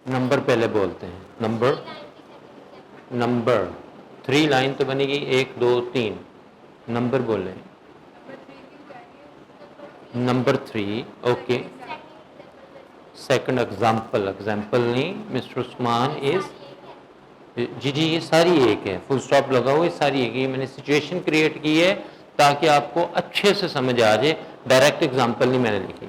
Number پہلے بولتے ہیں. نمبر 3 لائن تو بنے گی 1 2 3. نمبر بولیں. Number 3 okay. سیکنڈ ایگزامپل نہیں مسٹر عثمان از جی یہ ساری ایک ہے. فل سٹاپ لگا ہوا یہ ساری ایک. یہ میں نے سچویشن کریٹ کی ہے تاکہ آپ کو اچھے سے سمجھ آ جائے. ڈائریکٹ ایگزامپل نہیں میں نے لکھی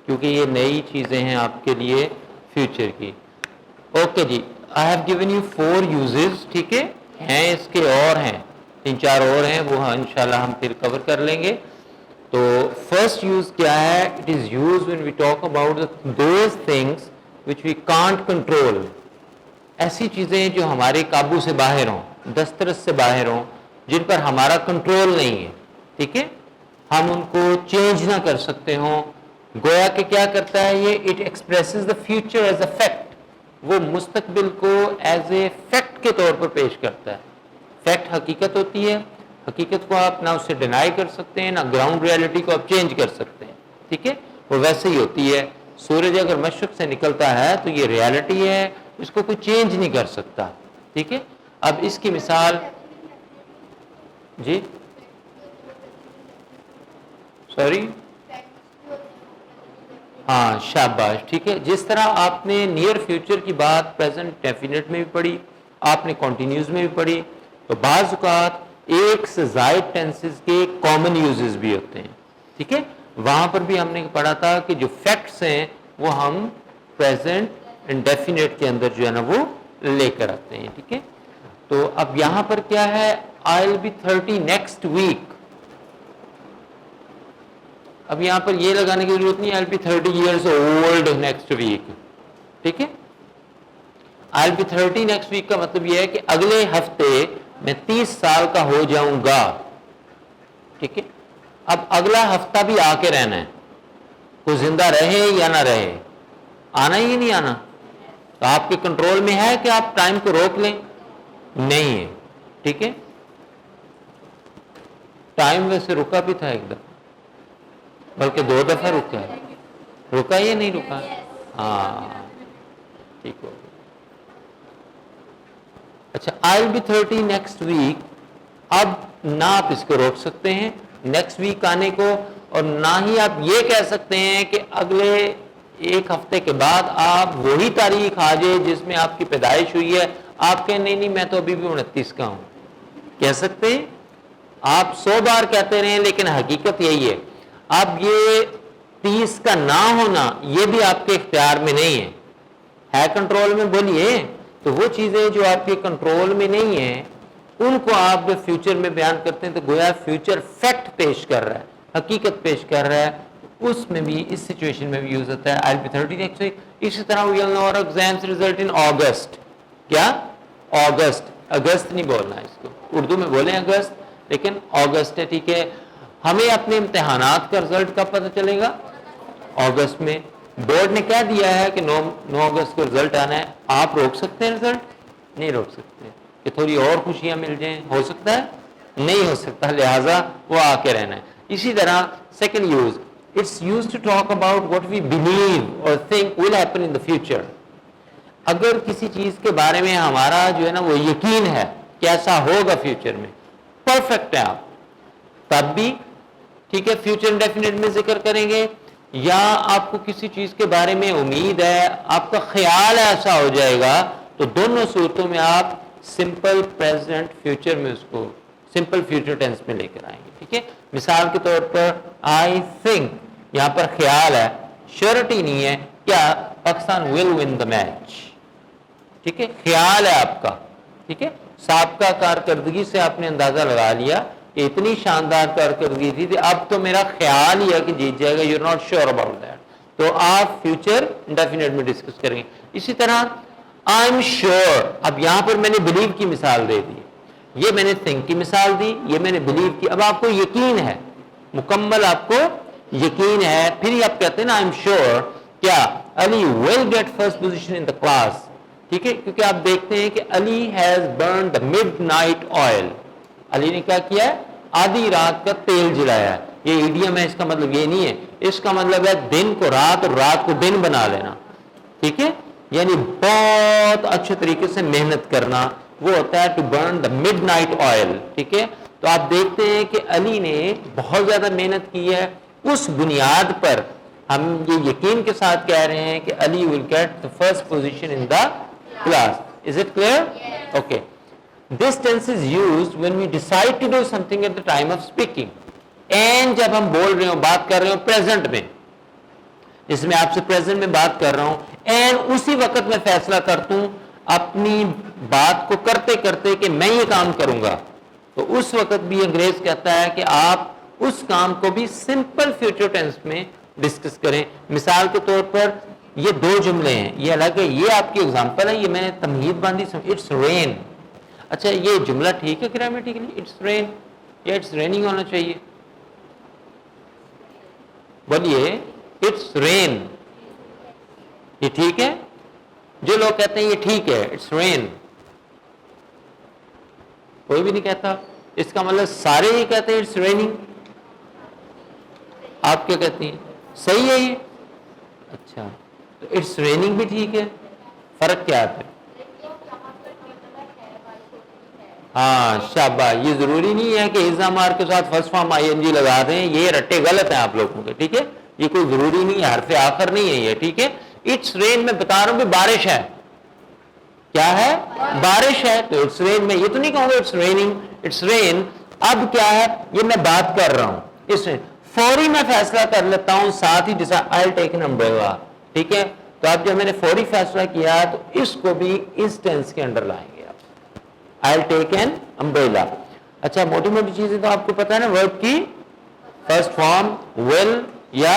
کیونکہ یہ نئی چیزیں ہیں آپ کے لیے فیوچر کی. اوکے جی I have given you 4 uses. ٹھیک ہے ہیں اس کے اور ہیں 3-4 اور ہیں وہ انشاءاللہ ہم پھر کور کر لیں گے. تو فرسٹ یوز کیا ہے؟ It is use when we talk about those things which we can't control. ایسی چیزیں جو ہمارے قابو سے باہر ہوں, دسترس سے باہر ہوں, جن پر ہمارا کنٹرول نہیں ہے. ٹھیک ہے ہم ان کو چینج نہ کر سکتے ہوں. گویا کہ کیا کرتا ہے یہ؟ It expresses the future as a fact. وہ مستقبل کو ایز اے فیکٹ کے طور پر پیش کرتا ہے. فیکٹ حقیقت ہوتی ہے. حقیقت کو آپ نہ اسے ڈینائی کر سکتے ہیں نہ گراؤنڈ ریالٹی کو آپ چینج کر سکتے ہیں. ٹھیک ہے وہ ویسے ہی ہوتی ہے. سورج اگر مشرق سے نکلتا ہے تو یہ ریالٹی ہے, اس کو کوئی چینج نہیں کر سکتا. ٹھیک ہے اب اس کی مثال جی سوری ہاں شاباش. ٹھیک ہے جس طرح آپ نے نیئر فیوچر کی بات پریزنٹ ڈیفینٹ میں بھی پڑھی, آپ نے کنٹینیوز میں بھی پڑھی, تو بعض اوقات ایک سے زائد ٹینسز کے کامن یوزز بھی ہوتے ہیں. ٹھیک ہے وہاں پر بھی ہم نے پڑھا تھا کہ جو فیکٹس ہیں وہ ہم پریزنٹ انڈیفینٹ کے اندر جو ہے نا وہ لے کر آتے ہیں. ٹھیک ہے تو اب یہاں پر کیا ہے؟ I will be 30 next week. اب یہاں پر یہ لگانے کی ضرورت نہیں, I will be 30 years old next week. ٹھیک ہے I will be 30 next week کا مطلب یہ ہے کہ اگلے ہفتے میں 30 سال کا ہو جاؤں گا. ٹھیک ہے اب اگلا ہفتہ بھی آ کے رہنا ہے, کوئی زندہ رہے یا نہ رہے, آنا ہی نہیں آنا. تو آپ کے کنٹرول میں ہے کہ آپ ٹائم کو روک لیں؟ نہیں ہے. ٹھیک ہے ٹائم ویسے رکا بھی تھا ایک دفعہ, بلکہ 2 دفعہ رکا ہے. رکا یا نہیں رکا؟ ہاں ٹھیک ہو گیا. اچھا آئی ول بی 30 نیکسٹ ویک. اب نہ آپ اس کو روک سکتے ہیں نیکسٹ ویک آنے کو, اور نہ ہی آپ یہ کہہ سکتے ہیں کہ اگلے ایک ہفتے کے بعد آپ وہی تاریخ آ جائے جس میں آپ کی پیدائش ہوئی ہے. آپ کہیں نہیں میں تو ابھی بھی 29 کا ہوں. کہہ سکتے ہیں آپ 100 بار کہتے رہیں لیکن حقیقت یہی ہے. اب یہ 30 کا نہ ہونا یہ بھی آپ کے اختیار میں نہیں ہے کنٹرول میں. بولیے تو وہ چیزیں جو آپ کے کنٹرول میں نہیں ہیں ان کو آپ جب فیوچر میں بیان کرتے ہیں تو گویا فیوچر فیکٹ پیش کر رہا ہے, حقیقت پیش کر رہا ہے. اس میں بھی اس سچویشن میں بھی یوز ہوتا ہے I will be 30 next week. اسی طرح وی ول نو اور ایگزامز ریزلٹ ان اگست. کیا اگست؟ اگست نہیں بولنا ہے اس کو, اردو میں بولیں اگست لیکن اگست ہے. ٹھیک ہے ہمیں اپنے امتحانات کا رزلٹ کب پتہ چلے گا؟ اگست میں. بورڈ نے کہہ دیا ہے کہ 9 اگست کو رزلٹ آنا ہے. آپ روک سکتے ہیں رزلٹ؟ نہیں روک سکتے. کہ تھوڑی اور خوشیاں مل جائیں ہو سکتا ہے؟ نہیں ہو سکتا, لہٰذا وہ آ کے رہنا ہے. اسی طرح second use, it's use to talk about what we believe اور think will happen in the future. اگر کسی چیز کے بارے میں ہمارا جو ہے نا وہ یقین ہے کہ ایسا ہوگا فیوچر میں, پرفیکٹ ہے آپ تب بھی ٹھیک ہے فیوچر انڈیفینٹ میں ذکر کریں گے, یا آپ کو کسی چیز کے بارے میں امید ہے, آپ کا خیال ایسا ہو جائے گا, تو دونوں صورتوں میں آپ سمپل پریزنٹ فیوچر میں اس کو سمپل فیوچر ٹینس میں لے کر آئیں گے. ٹھیک ہے مثال کے طور پر آئی تھنک, یہاں پر خیال ہے, شیورٹی نہیں ہے. کیا پاکستان ول ون دا میچ. ٹھیک ہے خیال ہے آپ کا. ٹھیک ہے سابقہ کارکردگی سے آپ نے اندازہ لگا لیا کہ اتنی شاندار کارکردگی تھی, اب تو میرا خیال ہی ہے کہ جیت جائے گا. You are not sure about that. تو آپ فیوچر انڈیفینٹ میں ڈسکس کریں گے. اسی طرح آئی ایم شیور, اب یہاں پر میں نے بلیو کی مثال دے دی, یہ میں نے تھنک کی مثال دی, یہ میں نے بلیو کی. اب آپ کو یقین ہے, مکمل آپ کو یقین ہے, پھر آپ کہتے ہیں نا آئی ایم شیور کیا Ali will get first position in the class. ٹھیک ہے کیونکہ آپ دیکھتے ہیں کہ Ali has burn the midnight oil. Ali نے کیا کیا ہے؟ آدھی رات کا تیل جلایا ہے. یہ ایڈیم ہے, اس کا مطلب یہ نہیں ہے, اس کا مطلب ہے دن کو رات اور رات کو دن بنا لینا. ٹھیک ہے یعنی بہت اچھے طریقے سے محنت کرنا، وہ ہوتا ہے to burn the midnight oil. ٹھیک ہے، تو آپ دیکھتے ہیں کہ علی نے بہت زیادہ محنت کی ہے. اس بنیاد پر ہم یہ یقین کے ساتھ کہہ رہے ہیں کہ Ali will get the first position in the class. Is it clear? Okay. This tense is used when we decide to do something at the time of speaking. And جب ہم بول رہے ہوں، بات کر رہے ہوں پریزنٹ میں، اس میں آپ سے پریزنٹ میں بات کر رہا ہوں، اینڈ اسی وقت میں فیصلہ کرتا ہوں اپنی بات کو کرتے کرتے کہ میں یہ کام کروں گا، تو اس وقت بھی انگریز کہتا ہے کہ آپ اس کام کو بھی سمپل فیوچر ٹینس میں ڈسکس کریں. مثال کے طور پر یہ دو جملے ہیں، یہ الگ ہے، یہ آپ کی اگزامپل ہے، یہ میں نے تمہید باندھی. اٹس رین. اچھا یہ جملہ ٹھیک ہے گرامیٹیکلی؟ اٹس رین یا اٹس ریننگ ہونا چاہیے؟ بولیے. اٹس رین، یہ ٹھیک ہے؟ جو لوگ کہتے ہیں یہ ٹھیک ہے اٹس رین، کوئی بھی نہیں کہتا. اس کا مطلب سارے یہ کہتے ہیں اٹس ریننگ. آپ کیا کہتی ہیں؟ صحیح ہے یہ؟ اچھا تو اٹس ریننگ بھی ٹھیک ہے، فرق کیا ہے؟ ہاں شاباش. یہ ضروری نہیں ہے کہ ایزا مار کے ساتھ فرسٹ فارم آئی این جی لگا دیں، یہ رٹے غلط ہیں آپ لوگوں کے. ٹھیک ہے، یہ کوئی ضروری نہیں ہے، حرف آخر نہیں ہے یہ. ٹھیک ہے، اٹس رین میں بتا رہا ہوں کہ بارش ہے. کیا ہے؟ بارش ہے. تو اٹس رین میں یہ تو نہیں کہوں گا اٹس ریننگ، اٹس رین. اب کیا ہے؟ یہ میں بات کر رہا ہوں، اس میں فوری میں فیصلہ کر لیتا ہوں، ساتھ ہی جیسا I'll take an umbrella. ٹھیک ہے، تو اب جب میں نے فوری فیصلہ کیا تو اس کو بھی اس ٹینس کے انڈر لائیں گے. I'll take an umbrella. اچھا موٹی موٹی چیزیں تو آپ کو پتا ہے نا. ورب کی فرسٹ فارم will یا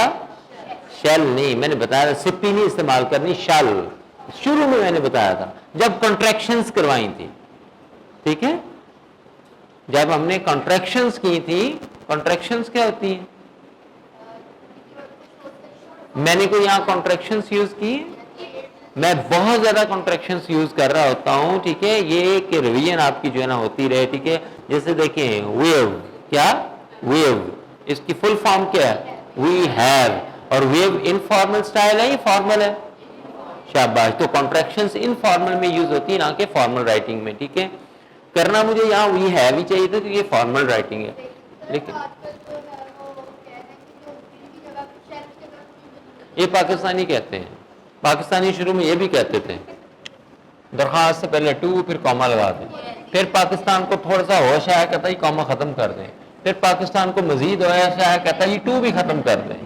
shall نہیں، میں نے بتایا تھا سپی نہیں استعمال کرنی، shall. شروع میں نے بتایا تھا جب کنٹریکشنز کروائی تھی. ٹھیک ہے، جب ہم نے کنٹریکشنز کی تھی. کنٹریکشنز کیا ہوتی ہیں؟ میں نے کوئی یہاں کنٹریکشنز یوز کی؟ میں بہت زیادہ کنٹریکشنز یوز کر رہا ہوتا ہوں. ٹھیک ہے، یہ کہ ریویژن آپ کی جو ہے نا ہوتی رہے. ٹھیک ہے، جیسے دیکھیں ویو، کیا ویو، اس کی فل فارم کیا ہے؟ We have. اور ویو انفارمل سٹائل ہے یا فارمل ہے؟ شاباش. تو کنٹریکشنز انفارمل میں یوز ہوتی ہے نہ کہ فارمل رائٹنگ میں. ٹھیک ہے، کرنا مجھے یہاں وی ہیو ہی چاہیے تھا کہ یہ فارمل رائٹنگ ہے. لیکن یہ پاکستانی کہتے ہیں، پاکستانی شروع میں یہ بھی کہتے تھے درخواست سے پہلے ٹو پھر کاما لگا دیں. پھر پاکستان کو تھوڑا سا ہوش آیا، کہتا ہے کاما ختم کر دیں. پھر پاکستان کو مزید ہوش آیا، کہتا ہے یہ ٹو بھی ختم کر دیں.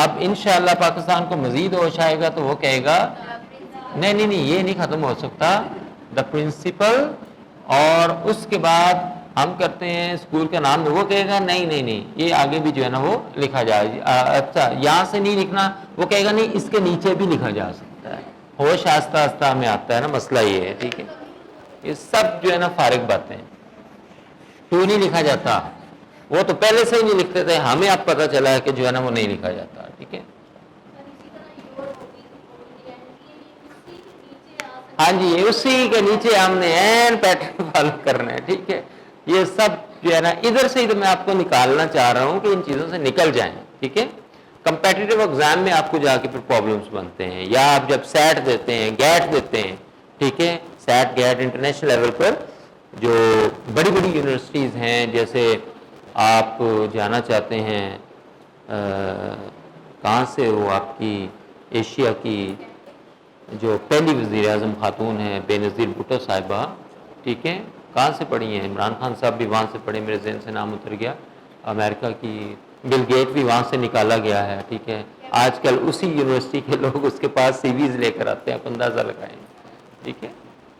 اب انشاءاللہ پاکستان کو مزید ہوش آئے گا تو وہ کہے گا نہیں نہیں نہیں یہ نہیں ختم ہو سکتا، دا پرنسپل. اور اس کے بعد ہم کرتے ہیں اسکول کا نام، وہ کہے گا نہیں نہیں نہیں یہ آگے بھی جو ہے نا وہ لکھا جائے. اچھا یہاں سے نہیں لکھنا، وہ کہے گا نہیں اس کے نیچے بھی لکھا جا سکتا ہے. ہوش آہستہ آہستہ ہمیں آتا ہے نا، مسئلہ یہ ہے. ٹھیک ہے، یہ سب جو ہے نا فارغ باتیں. ٹو نہیں لکھا جاتا، وہ تو پہلے سے ہی نہیں لکھتے تھے، ہمیں اب پتہ چلا ہے کہ جو ہے نا وہ نہیں لکھا جاتا. ٹھیک ہے، ہاں جی اسی کے نیچے ہم نے این پیٹرن فالو کرنا ہے. ٹھیک ہے، یہ سب جو ہے نا ادھر سے ادھر میں آپ کو نکالنا چاہ رہا ہوں کہ ان چیزوں سے نکل جائیں. ٹھیک ہے، کمپیٹیٹیو ایگزام میں آپ کو جا کے پھر پرابلمس بنتے ہیں، یا آپ جب سیٹ دیتے ہیں، گیٹ دیتے ہیں. ٹھیک ہے، سیٹ گیٹ انٹرنیشنل لیول پر جو بڑی بڑی یونیورسٹیز ہیں، جیسے آپ جانا چاہتے ہیں کہاں سے وہ آپ کی ایشیا کی جو پہلی وزیر اعظم خاتون ہیں بے نظیر بھٹو صاحبہ. ٹھیک ہے، کہاں سے پڑھی ہیں؟ عمران خان صاحب بھی وہاں سے پڑھے، میرے ذہن سے نام اتر گیا. امریکہ کی بل گیٹ بھی وہاں سے نکالا گیا ہے. ٹھیک ہے، آج کل اسی یونیورسٹی کے لوگ اس کے پاس سی ویز لے کر آتے ہیں، آپ اندازہ لگائیں. ٹھیک ہے،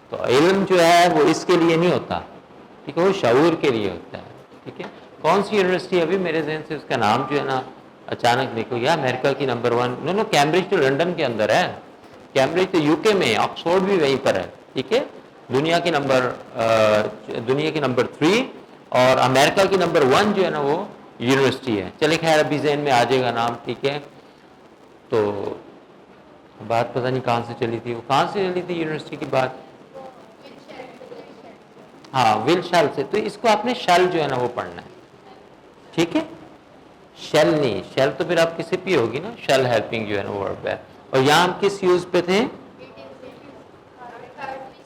تو علم جو ہے وہ اس کے لیے نہیں ہوتا. ٹھیک ہے، وہ شعور کے لیے ہوتا ہے. ٹھیک ہے، کون سی یونیورسٹی ابھی میرے ذہن سے اس کا نام جو ہے نا اچانک نکل گیا. امریکہ کی نمبر 1 نو کیمبرج تو لنڈن کے اندر ہے، کیمبرج تو یو کے میں، آکسفورڈ بھی وہیں پر ہے. ٹھیک ہے، دنیا کی نمبر 3 اور امریکہ کی نمبر 1 جو ہے نا وہ یونیورسٹی ہے. چلے خیر ابھی ذہن میں آ جائے گا نام. ٹھیک ہے، تو بات پتہ نہیں کہاں سے چلی تھی، وہ کہاں سے چلی تھی یونیورسٹی کی بات؟ ہاں ول شل سے. تو اس کو آپ نے شل جو ہے نا وہ پڑھنا ہے. ٹھیک ہے، شل نہیں، شل تو پھر آپ کی سپی ہوگی نا، شل ہیلپنگ جو ہے نا ورب ہے. اور یہاں ہم کس یوز پہ تھے؟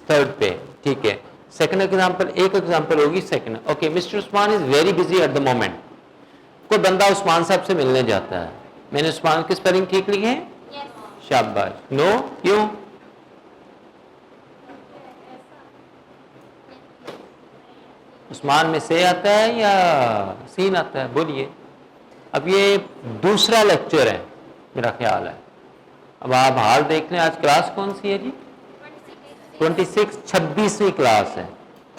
3rd پہ, ٹھیک ہے. سیکنڈ ایگزامپل, ایک ایگزامپل ہوگی second. Okay, mister Usman is very busy at the moment. کوئی بندہ عثمان صاحب سے ملنے جاتا ہے. میں نے عثمان کی اسپیلنگ ٹھیک لکھی ہے؟ شاباش. نو, کیوں؟ عثمان میں سے آتا ہے یا سین آتا ہے؟ بولیے. اب یہ دوسرا لیکچر ہے میرا خیال ہے. اب آپ حال دیکھ لیں, آج کلاس کون سی ہے جی؟ 26, 26ویں کلاس ہے,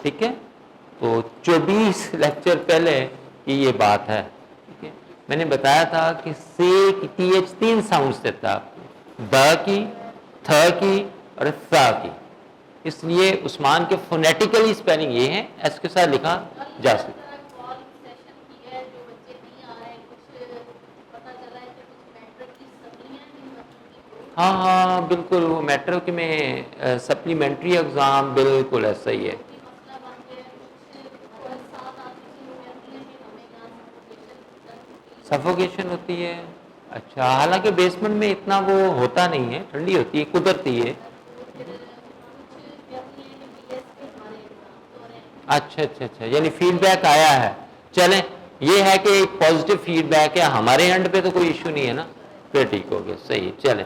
ٹھیک ہے. تو 24 لیکچر پہلے کی یہ بات ہے, ٹھیک ہے. میں نے بتایا تھا کہ سے کی TH 3 ساؤنڈز دیتا ہے آپ کو, دا کی, تھا کی اور ثا کی. اس لیے عثمان کے فونیٹیکلی اسپیلنگ یہ ہے, ایس کے ساتھ لکھا جا سکتا. ہاں ہاں بالکل, وہ میٹرک میں سپلیمنٹری ایگزام بالکل ایسا ہی ہے. سفوکیشن ہوتی ہے. اچھا, حالانکہ بیسمنٹ میں اتنا وہ ہوتا نہیں ہے, ٹھنڈی ہوتی ہے, قدرتی ہے. اچھا اچھا اچھا, یعنی فیڈ بیک آیا ہے. چلیں, یہ ہے کہ ایک پازیٹیو فیڈ بیک ہے. ہمارے اینڈ پہ تو کوئی ایشو نہیں ہے نا, پھر ٹھیک ہو گیا, صحیح ہے. چلیں.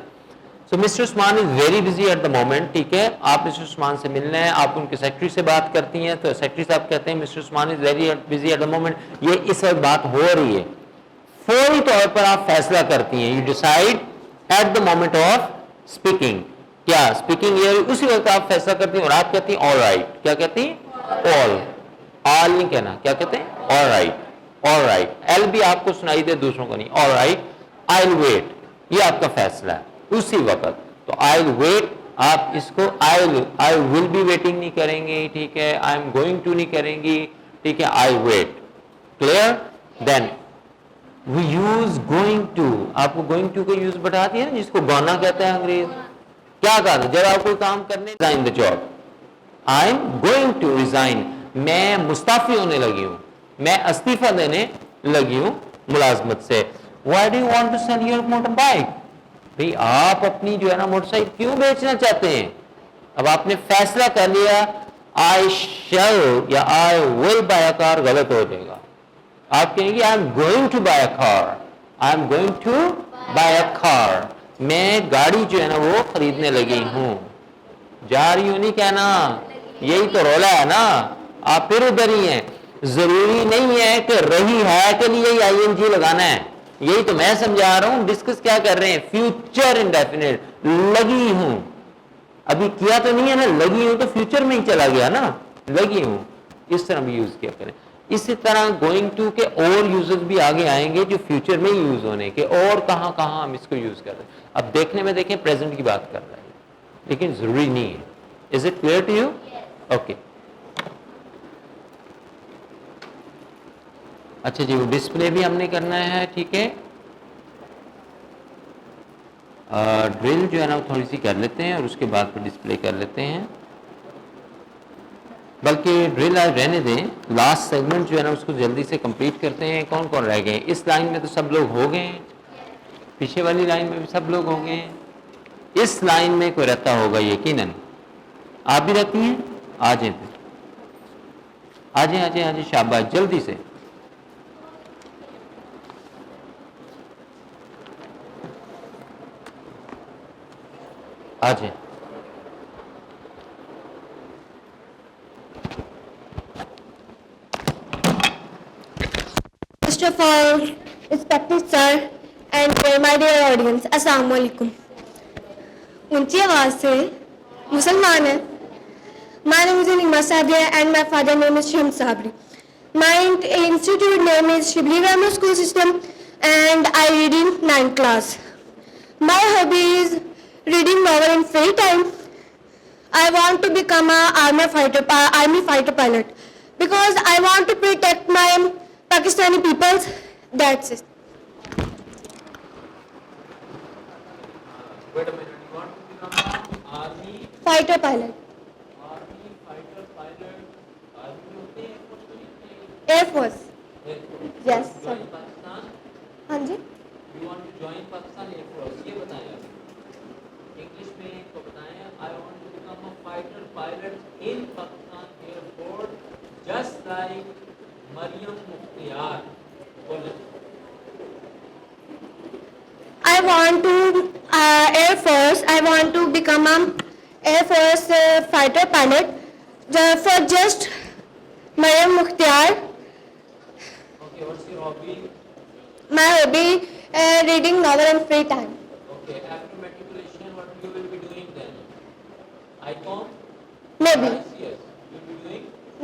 So mister Usman is very busy at the moment, ٹھیک ہے. آپ مسٹر عثمان سے ملنا ہے, آپ ان کے سیکرٹری سے بات کرتی ہیں, تو سیکرٹری صاحب کہتے ہیں mister Usman is very busy at the moment. یہ اس وقت بات ہو رہی ہے. فوری طور پر آپ فیصلہ کرتی ہیں, you decide at the moment of speaking. کیا اسپیکنگ, یہ اسی وقت آپ فیصلہ کرتی ہیں اور آپ کہتی ہیں آل رائٹ. کیا کہتی ہیں؟ آل نہیں کہنا, کیا کہتے ہیں؟ All right. All right, L بھی آپ کو سنائی دے, دوسروں کو نہیں. All right, I will wait, یہ آپ کا فیصلہ ہے اسی وقت. تو آئی ول ویٹ, آپ اس کو آئی ول بی ویٹنگ نہیں کریں گے, ٹھیک ہے. آئی ایم گوئنگ ٹو نہیں کریں گی, ٹھیک ہے. I wait. Clear? Then we use going to. آپ کو گوئنگ ٹو کا یوز بتا دیا نا, جس کو گونا کہتے ہیں انگریز. کیا کہا تھا جب آپ کوئی کام کرنے resign the job? I am going to resign, میں مستعفی ہونے لگی ہوں, میں استعفیٰ دینے لگی ہوں ملازمت سے. Why do you want to sell your motor bike? بھئی آپ اپنی جو ہے نا موٹر سائیکل کیوں بیچنا چاہتے ہیں؟ اب آپ نے فیصلہ کر لیا, آئی شیل یا آئی ول بائی اے کار, غلط ہو جائے گا. آپ کہیں گے I am going to buy a car, I am going to buy a car, میں گاڑی جو ہے نا وہ خریدنے لگی ہوں. جا رہی ہوں نہیں کہنا, یہی تو رولا ہے نا. آپ پھر ادھر ہی ہیں. ضروری نہیں ہے کہ رہی ہے کے لیے ہی آئی این جی لگانا ہے. یہی تو میں سمجھا رہا ہوں. ڈسکس کیا کر رہے ہیں؟ فیوچر انڈیفینٹ, لگی ہوں. ابھی کیا تو نہیں ہے نا, لگی ہوں تو فیوچر میں ہی چلا گیا نا, لگی ہوں. اس طرح بھی یوز کیا کریں. اسی طرح گوئنگ ٹو کے اور یوزز بھی آگے آئیں گے جو فیوچر میں یوز ہونے کے, اور کہاں کہاں ہم اس کو یوز کر رہے ہیں. اب دیکھنے میں دیکھیں پریزنٹ کی بات کر رہے ہیں, لیکن ضروری نہیں ہے. Is it clear to you? Okay. اچھا جی, وہ ڈسپلے بھی ہم نے کرنا ہے, ٹھیک ہے. ڈرل جو ہے نا تھوڑی سی کر لیتے ہیں اور اس کے بعد پھر ڈسپلے کر لیتے ہیں. بلکہ ڈرل آج رہنے دیں, لاسٹ سیگمنٹ جو ہے نا اس کو جلدی سے کمپلیٹ کرتے ہیں. کون کون رہ گئے ہیں اس لائن میں؟ تو سب لوگ ہو گئے ہیں. پیچھے والی لائن میں بھی سب لوگ ہو گئے ہیں. اس لائن میں کوئی رہتا ہوگا یقیناً. آپ بھی رہتی ہیں؟ آ جائیں پھر, آ جائیں آ جائیں آ جائیں, شاباش, جلدی سے. آ جائیں. First of all, respected sir and my dear audience, Assalamu alaikum. اونچی آواز سے مسلمان ہے. My name is Nima Sabri and my father name is Shams Sabri. My institute name is Shibli Grammar School System and I read in 9th class. My hobby is reading novel in free time. I want to become an army fighter pilot because I want to protect my Pakistani peoples. That's it. Wait a minute, you want to become an army Fighter pilot. fighter pilot? Army ہوتے ہیں, Air Force ہوتے Air Force. ہیں? Yes, sir. Join Pakistan? ہاں جی. You want to join Pakistan Air Force? یہ بتائیں آپ. English میں تو بتائیں, I want to become a fighter pilots in Pakistan Air Force, just like Maryam Mukhtiar. I want to Air Force. I want to become a Air Force fighter pilot. For just Maryam Mukhtiar. Okay, what's your hobby? My hobby reading novel in free time. Okay, after matriculation, what you will be doing then? ICOM? Maybe. ICS? You will be doing?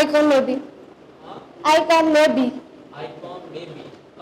ICOM maybe. Huh? ICOM maybe. ICOM maybe.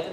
then?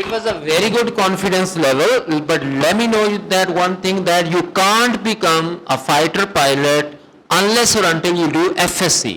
It was a very good confidence level, but let me know that one thing, that you can't become a fighter pilot unless or until you do FSC.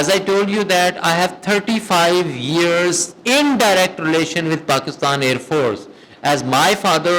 As I told you that I have 35 years in direct relation with Pakistan Air Force. As my father,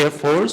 Air Force,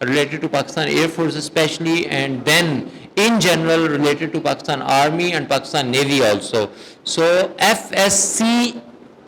related to Pakistan Air Force especially, and then in general related to Pakistan Army and Pakistan Navy also. So FSC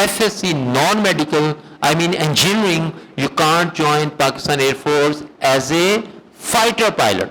FSC non-medical, I mean engineering, you can't join Pakistan Air Force as a fighter pilot.